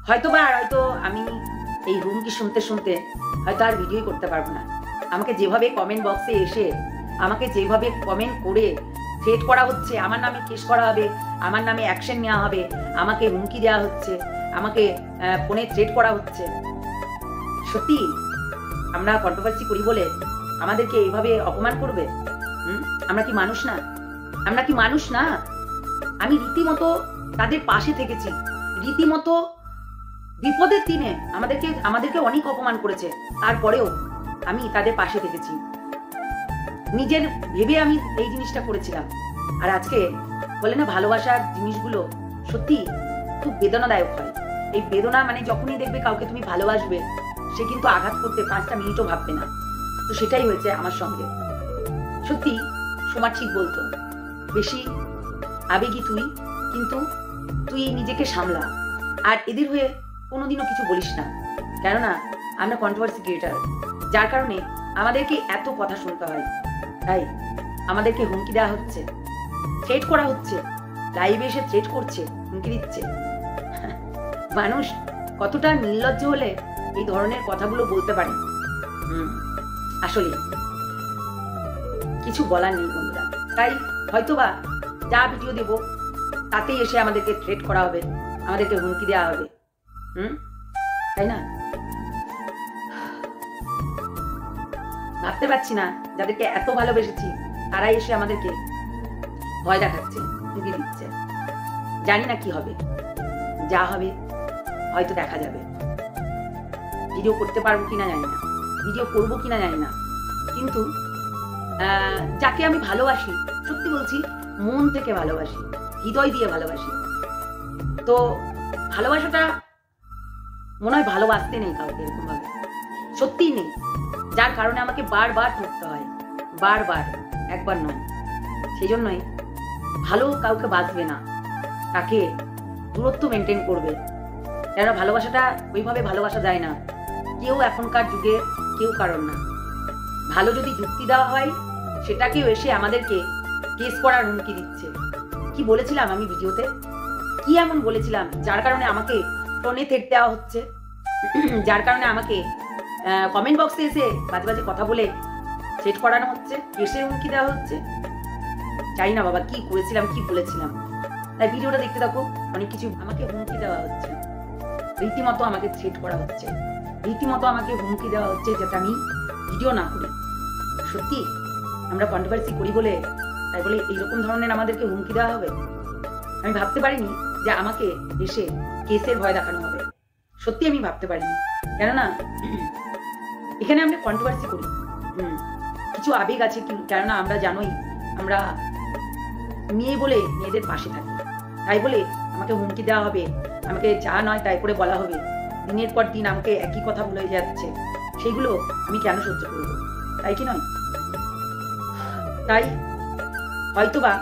হয়তো আমি এই হুমকি শুনতে শুনতে হয়তো আর ভিডিওই করতে পারবো না। আমাকে যেভাবে কমেন্ট বক্সে এসে আমাকে যেভাবে কমেন্ট করে থ্রেট করা হচ্ছে, আমার নামে কেস করা হবে, আমার নামে অ্যাকশন নেওয়া হবে, আমাকে হুমকি দেওয়া হচ্ছে, আমাকে ফোনে থ্রেট করা হচ্ছে। সত্যি আমরা কন্ট্রোভার্সি করি বলে আমাদেরকে এইভাবে অপমান করবে? আমরা কি মানুষ না? আমরা কি মানুষ না? আমি রীতিমতো তাদের পাশে থেকেছি, রীতিমতো বিপদের দিনে আমাদেরকে অনেক অপমান করেছে, তারপরেও আমি তাদের পাশে থেকেছি। নিজের ভেবে আমি এই জিনিসটা করেছিলাম। আর আজকে বলে না, ভালোবাসার জিনিসগুলো সত্যি খুব বেদনাদায়ক হয়। এই বেদনা মানে যখনই দেখবে কাউকে তুমি ভালোবাসবে, সে কিন্তু আঘাত করতে 5টা মিনিটও ভাববে না। তো সেটাই হয়েছে আমার সঙ্গে। সত্যি সোমা ঠিক বলতো, বেশি আবেগী তুই, কিন্তু তুই নিজেকে সামলা, আর এদের হয়ে কোনোদিনও কিছু বলিস না। কেননা আমরা কন্ট্রোভার্সি ক্রিয়েটার, যার কারণে আমাদেরকে এত কথা শুনতে হয়। তাই আমাদেরকে হুমকি দেওয়া হচ্ছে, থ্রেট করা হচ্ছে, লাইভে এসে থ্রেট করছে, হুমকি দিচ্ছে। মানুষ কতটা নির্লজ্জ হলে এই ধরনের কথাগুলো বলতে পারে। আসলে কিছু বলার নেই বন্ধুরা। তাই হয়তোবা যা ভিডিও দেব তাতেই এসে আমাদেরকে থ্রেট করা হবে, আমাদেরকে হুমকি দেওয়া হবে। তাই না? ভাবতে পারছি না, যাদেরকে এত ভালোবেসেছি তারাই এসে আমাদেরকে ভয় দেখাচ্ছে, হুমকি দিচ্ছে। জানি না কি হবে, যা হবে হয়তো দেখা যাবে। ভিডিও করতে পারবো কিনা জানি না, ভিডিও করবো কিনা জানি না, কিন্তু যাকে আমি ভালোবাসি, সত্যি বলছি মন থেকে ভালোবাসি, হৃদয় দিয়ে ভালোবাসি, তো ভালোবাসাটা মনে হয় ভালোবাসতে নেই কাউকে এরকম ভাবে, সত্যিই নেই। যার কারণে আমাকে বারবার ঠকতে হয়, বারবার, একবার নয়। সেই জন্যই ভালো কাউকে বাঁচবে না, তাকে দূরত্ব মেনটেন করবে। কেন ভালোবাসাটা ওইভাবে ভালোবাসা যায় না। কেউ এখনকার যুগে কেউ কারণ না। ভালো যদি যুক্তি দেওয়া হয়, সেটাকেও এসে আমাদেরকে কেস করার হুমকি দিচ্ছে। কি বলেছিলাম আমি ভিডিওতে? কি এমন বলেছিলাম যার কারণে আমাকে ফোনে থ্রেট দেওয়া হচ্ছে, যার কারণে আমাকে কমেন্ট বক্সে এসে বাজে বাজে কথা বলে থ্রেট করানো হচ্ছে, কেসের হুমকি দেওয়া হচ্ছে? জানি না বাবা কি করেছিলাম, কি বলেছিলাম। তাই ভিডিওটা দেখতে থাকো। অনেক কিছু আমাকে হুমকি দেওয়া হচ্ছে, রীতিমতো আমাকে থ্রেট করা হচ্ছে, রীতিমতো আমাকে হুমকি দেওয়া হচ্ছে যাতে আমি ভিডিও না করি। সত্যি আমরা কন্ট্রোভার্সি করি বলে, তাই বলে এইরকম ধরনের আমাদেরকে হুমকি দেওয়া হবে? আমি ভাবতে পারিনি যে আমাকে এসে কেসের ভয় দেখানো হবে। সত্যি আমি ভাবতে পারিনি। কেননা এখানে আমরা কন্ট্রোভার্সি করি, কিছু আবেগ আছে, কেননা আমরা জানোই আমরা মেয়ে বলে মেয়েদের পাশে থাকি, তাই বলে আমাকে হুমকি দেওয়া হবে, আমাকে যা নয় তাই করে বলা হবে, দিনের পর দিন আমাকে একই কথা বলে যাচ্ছে, সেগুলো আমি কেন সহ্য করবো? তাই কি নয়? তাই হয়তোবা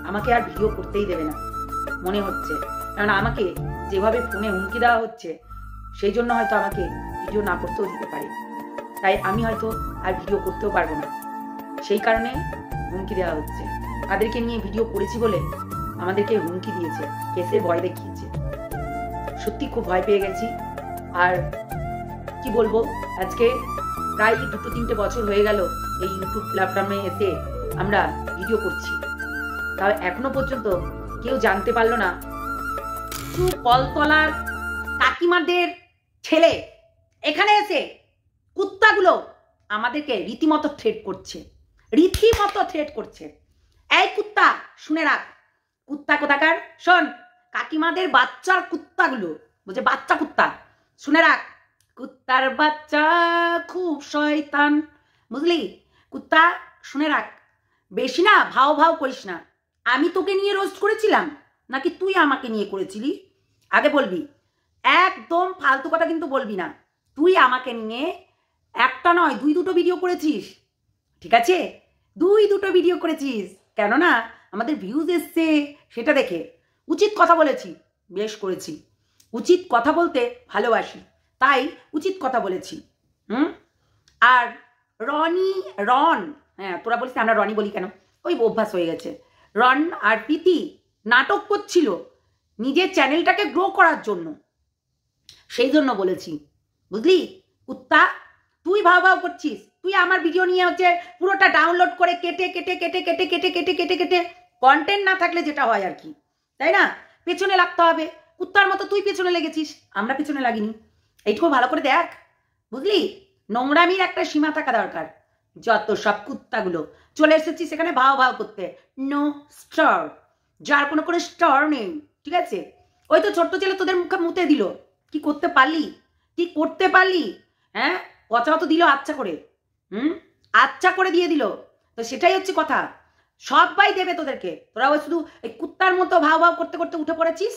আমাকে আর ভিডিও করতেই দেবে না মনে হচ্ছে, কারণ আমাকে যেভাবে ফোনে হুমকি দেওয়া হচ্ছে, সেই জন্য হয়তো আমাকে ভিডিও না করতেও দিতে পারে। তাই আমি হয়তো আর ভিডিও করতেও পারবো না, সেই কারণে হুমকি দেওয়া হচ্ছে। তাদেরকে নিয়ে ভিডিও করেছি বলে আমাদেরকে হুমকি দিয়েছে, কেসের ভয় দেখিয়েছে। সত্যি খুব ভয় পেয়ে গেছি। আর কি বলবো, আজকে প্রায় 2-3 বছর হয়ে গেল এই ইউটিউব প্ল্যাটফর্মে এসে আমরা ভিডিও করছি, তাও এখনো পর্যন্ত কেউ জানতে পারলো না কলতলার কাকিমাদের ছেলে এখানে এসে কুত্তাগুলো আমাদেরকে রীতিমতো থ্রেট করছে, রীতিমতো থ্রেট করছে। এই কুত্তা শুনে রাখ, কুত্তা কোথাকার, শোন, কাকিমাদের বাচ্চার কুত্তাগুলো, বুঝে, বাচ্চা কুত্তা, শুনে রাখ, কুত্তার বাচ্চা খুব শয়তান, বুঝলি? কুত্তা শুনে রাখ, বেশি না ভাও ভাও করিস না। আমি তোকে নিয়ে রোস্ট করেছিলাম নাকি তুই আমাকে নিয়ে করেছিলি? আগে বলবি, একদম ফালতু কথা কিন্তু বলবি না। তুই আমাকে নিয়ে একটা নয় 2-2 ভিডিও করেছিস, ঠিক আছে? 2-2 ভিডিও করেছিস, কেননা আমাদের ভিউজ এসছে সেটা দেখে। উচিত কথা বলেছি, বেশ করেছি। উচিত কথা বলতে ভালোবাসি, তাই উচিত কথা বলেছি। আর রন, হ্যাঁ তোরা বলিস আমরা রনি বলি কেন, ওই অভ্যাস হয়ে গেছে। রন আর প্রীতি নাটক করছিল নিজের চ্যানেলটাকে গ্রো করার জন্য, সেই জন্য বলেছি, বুঝলি কুত্তা, তুই ভাও ভাও করছিস, তুই আমার ভিডিও নিয়ে হচ্ছে পুরোটা ডাউনলোড করে কেটে কেটে কেটে কেটে কেটে কেটে কেটে কেটে কন্টেন্ট না থাকলে যেটা হয় আর কি, তাই না? পেছনে লাগতে হবে, কুত্তার মতো তুই পেছনে লেগেছিস, আমরা পেছনে লাগিনি। এইটুকু ভালো করে দেখ, বুঝলি? নোংরামির একটা সীমা থাকা দরকার। যত সব কুত্তাগুলো চলে এসেছি সেখানে ভাও ভাও করতে, নো স্টার, যার কোনো কোনো স্টার নেই, ঠিক আছে? ওই তো ছোট্ট ছেলে তোদের মুখে মুতে দিল, কি করতে পারলি? কি করতে পারলি? হ্যাঁ, পচাও তো দিল আচ্ছা করে, আচ্ছা করে দিয়ে দিল, তো সেটাই হচ্ছে কথা। সবাই দেবে তোদেরকে, তোরা ওই শুধু এই কুত্তার মতো ভাও ভাও করতে করতে উঠে পড়েছিস।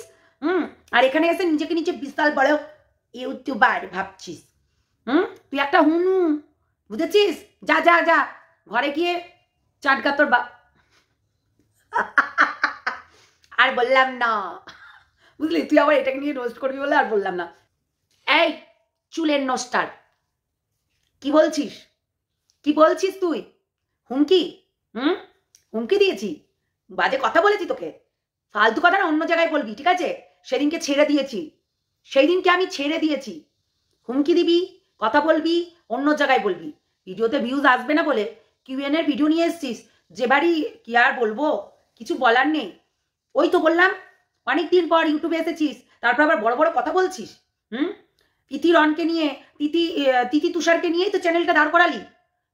আর এখানে এসে নিজেকে নিচে বিশাল বড় ইউটিউবার ভাবছিস। তুই একটা হুনু, বুঝেছিস? যা যা যা ঘরে গিয়ে চাটগা তোর আর বললাম না, বুঝলি? তুই আবার এটাকে নিয়ে রোস্ট করবি বলে আর বললাম না। এই চুলের নস্টার, কি বলছিস? কি বলছিস তুই? হুমকি? হুমকি দিয়েছি? বাজে কথা বলেছি তোকে? ফালতু কথা না অন্য জায়গায় বলবি, ঠিক আছে? সেদিনকে ছেড়ে দিয়েছি, সেই দিনকে আমি ছেড়ে দিয়েছি। হুমকি দিবি, কথা বলবি, অন্য জায়গায় বলবি। ভিডিওতে ভিউজ আসবে না বলে কিউএন এর ভিডিও নিয়ে এসছিস, যে বাড়ি কি আর বলবো, কিছু বলার নেই। ওই তো বললাম অনেকদিন পর ইউটিউবে এসেছিস, তারপর আবার বড় বড় কথা বলছিস। তিথি রনকে নিয়ে, তিথি তুষারকে নিয়েই তো চ্যানেলটা দাঁড় করালি,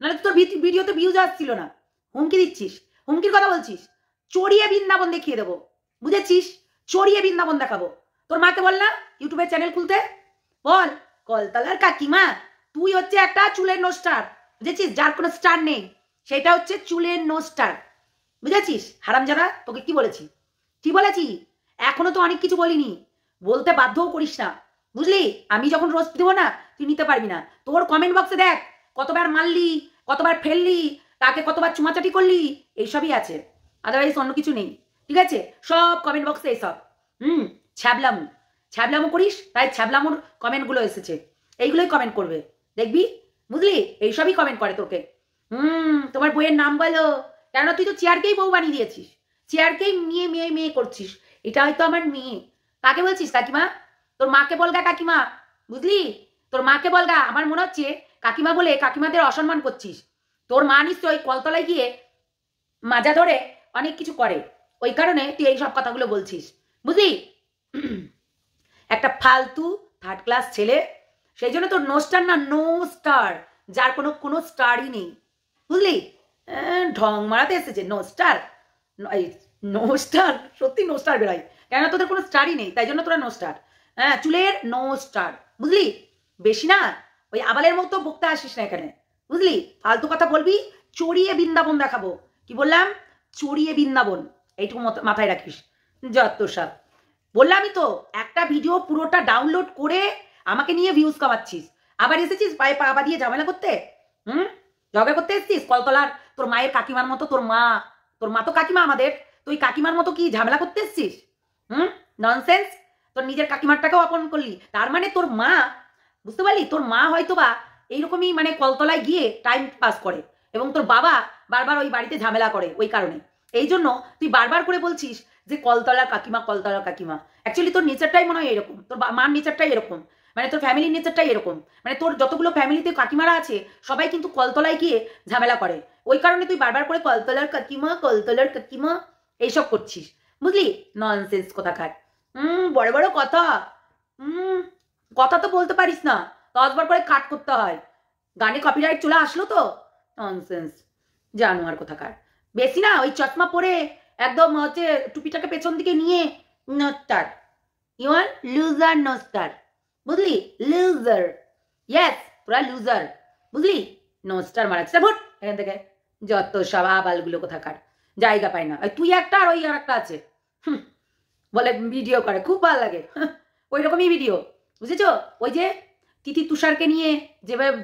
নাহলে তো তোর ভিডিওতে ভিউজ আসছিল না। হুমকি দিচ্ছিস, হুমকির কথা বলছিস। চড়িয়ে বৃন্দাবন দেখিয়ে দেবো, বুঝেছিস? চড়িয়ে বৃন্দাবন দেখাবো। তোর মাকে বল না ইউটিউবে চ্যানেল খুলতে, বল। কলতলার কাকিমা, তুই হচ্ছে একটা চুলের নোস্টার, বুঝেছিস? যার কোনো স্টার নেই, সেটা হচ্ছে চুলের নোস্টার, বুঝেছিস? হারামজাদা, তোকে কি বলেছি? কি বলেছি? এখনো তো অনেক কিছু বলিনি, বলতে বাধ্যও করিস না, বুঝলি? আমি যখন রোস্ট দেবো না, তুই নিতে পারবি না। তোর কমেন্ট বক্সে দেখ কতবার মারলি, কতবার ফেললি, তাকে কতবার চুমাচাটি করলি, এইসবই আছে, আদারওয়াইজ অন্য কিছু নেই, ঠিক আছে? সব কমেন্ট বক্সে এইসব ছ্যাবলামু ছ্যাবলামু করিস, তাই ছ্যাবলামুর কমেন্টগুলো এসেছে, এইগুলোই কমেন্ট করবে, দেখবি, বুঝলি? এইসবই কমেন্ট করে তোকে। তোমার বইয়ের নাম বলো, কেননা তুই তো চেয়ারকেই বউ বানিয়ে দিয়েছিস, চেয়ারকেই মেয়ে মেয়ে মেয়ে করছিস। এটা হয়তো আমার মেয়ে। কাকে বলছিস কাকিমা? তোর মাকে বলগা কাকিমা, বুঝলি? তোর মাকে বলগা। আমার মনে হচ্ছে কাকিমা বলে কাকিমাদের অসম্মান করছিস। তোর মা নিশ্চয়ই কলতলায় গিয়ে মাজা ধরে অনেক কিছু করে, ওই কারণে তুই এই সব কথাগুলো বলছিস, বুঝলি? একটা ফালতু থার্ড ক্লাস ছেলে, সেই জন্য তোর নো স্টার না, নো স্টার, যার কোনো স্টারই নেই, বুঝলি? ঢং মারাতে এসেছে নো স্টার। নো স্টার, সত্যি নো স্টার বেরোয়, কেন তোদের কোনো স্টারই নেই, তাই জন্য তোরা নো স্টার। হ্যাঁ, চুলের নো স্টার, বুঝলি? বেশি না ওই আবালের মতো বকতে আসিস না এখানে, বুঝলি? ফালতু কথা বলবি, চড়িয়ে বৃন্দাবন দেখাবো। কি বললাম? চড়িয়ে বৃন্দাবন, এইটুকু মাথায় রাখিস। যত সব বললামই তো, একটা ভিডিও পুরোটা ডাউনলোড করে আমাকে নিয়ে ভিউজ কামাচ্ছিস, আবার এসেছিস পায়ে পা দিয়ে ঝামেলা করতে। ঝগড়া করতে এসেছিস কলতলার তোর মায়ের কাকিমার মতো। তোর মা তো কাকিমা আমাদের, তুই কাকিমার মতো কি ঝামেলা করতে এসেছিস? ননসেন্স। তোর নিজের কাকিমারটাকেও অপমান করলি, তার মানে তোর মা, বুঝতে পারলি? তোর মা হয়তো বা এইরকমই মানে কলতলায় গিয়ে টাইম পাস করে, এবং তোর বাবা বারবার ওই বাড়িতে ঝামেলা করে, ওই কারণে। এই জন্য তুই বারবার করে বলছিস যে কলতলার কাকিমা, কলতলার কাকিমা। অ্যাকচুয়ালি তোর নেচারটাই মনে হয় এরকম, তোর মার নেচারটাই এরকম, মানে তোর ফ্যামিলির নেচারটাই এরকম, মানে তোর যতগুলো ফ্যামিলিতে কাকিমারা আছে সবাই কিন্তু কলতলায় গিয়ে ঝামেলা করে, ওই কারণে তুই বারবার করে কলতলার কাকিমা, কলতলার কাকিমা এইসব করছিস, বুঝলি? ননসেন্স কোথাকার। বড় বড় কথা, কথা তো বলতে পারিস না, 10 বার করে কাট করতে হয়। গানে কপিরাইট চলে আসলো তো, ননসেন্স জানোয়ার কোথাকার। বেশি না ওই চশমা পরে একদম হচ্ছে টুপিটাকে পেছন দিকে নিয়ে নস্টার, ইউ আর লুজার নস্টার, বুঝলি? লুজার, ইয়েস, তোরা লুজার, বুঝলি? নস্টার মারাচ্ছে, ভোট এখান থেকে। যত সব আবালগুলো কোথাকার, জায়গা পায় না। তুই একটা আর ওই আর একটা আছে, বলে ভিডিও করে, খুব ভালো লাগে ওই রকমই ভিডিও, বুঝেছো? ওই যে তিথি তুষারকে নিয়ে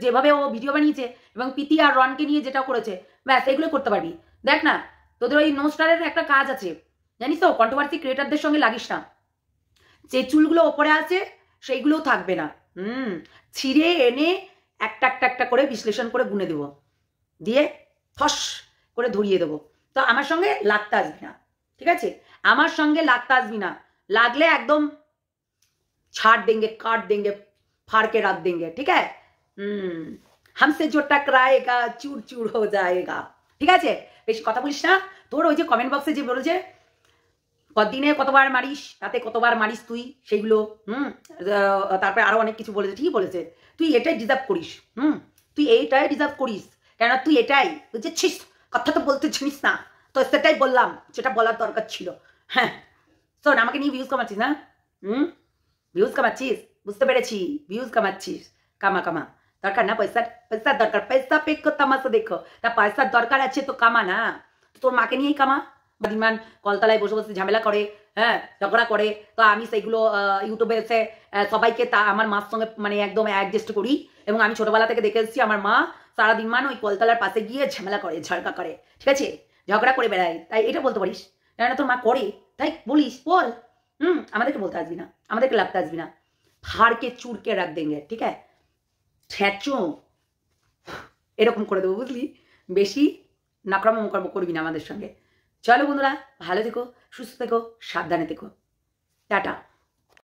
যেভাবে ও ভিডিও বানিয়েছে, এবং প্রীতি আর রনকে নিয়ে যেটা করেছে, ব্যাস এগুলো করতে পারবি। দেখ না, তোদের ওই নো স্টারের একটা কাজ আছে, জানিস তো? কন্ট্রোভার্সি ক্রিয়েটারদের সঙ্গে লাগিস না, যে চুলগুলো ওপরে আছে সেইগুলোও থাকবে না, ছিঁড়ে এনে একটা একটা করে বিশ্লেষণ করে গুনে দেবো, দিয়ে ফস করে ধরিয়ে দেবো। তো আমার সঙ্গে লাগতে আসবি না, ঠিক আছে? আমার সঙ্গে লাগতে আসবি না, লাগলে একদম छाट देंगे, काट देंगे, फाड़ के रख देंगे, ठीक है। हमसे जो टकराएगा चूर चूर हो जाएगा, ঠিক আছে। বেশি কথা বলিস না। তোর ওই যে কমেন্ট বক্সে যে বলো যে কদিনে কতবার মারিস, তাতে কতবার মারিস তুই, সেইগুলো তারপরে আরো অনেক কিছু বলেছে, ঠিক বলেছে। তুই এটাই ডিজার্ভ করিস, তুই এইটাই ডিজার্ভ করিস, কেননা তুই এটাই বুঝেছিস। কথা তো বলতে চিনিস না, তো সেটাই বললাম যেটা বলার দরকার ছিল। হ্যাঁ শোন, আমাকে নিয়ে ভিউজ কামাচ্ছিস না, ভিউজ কামাচ্ছিস, বুঝতে পেরেছি, ভিউজ কামাচ্ছিস। কামা কামা, দরকার না পয়সার, পয়সার দরকার, পয়সা পে কো তামাশা দেখো। তা পয়সার দরকার আছে তো কামা না, তোর মাকে নিয়েই কামা। দিনমান কলতলায় বসে বসে ঝামেলা করে, হ্যাঁ ঝগড়া করে, তো আমি সেইগুলো ইউটিউবে এসে সবাইকে আমার মার সঙ্গে মানে একদম অ্যাডজাস্ট করি। এবং আমি ছোটবেলা থেকে দেখে এসেছি আমার মা সারাদিন মান ওই কলতলার পাশে গিয়ে ঝামেলা করে, ঝগড়া করে, ঠিক আছে, ঝগড়া করে বেড়ায়। তাই এটা বলতে পারিস, কেন তোর মা করে, তাই বলিস, বল। আমাদেরকে বলতে আসবি না, আমাদেরকে লাগতে আসবি না। ফাড়কে চুরকে রাখ দেंगे, ঠিক আছে, ঠেঁচো এরকম করে দেবো, বুঝলি। বেশি নাকরামো মোকরামো করবি না আমাদের সঙ্গে। চলো বন্ধুরা, ভালো থেকো, সুস্থ থেকো, সাবধানে থেকো, টাটা।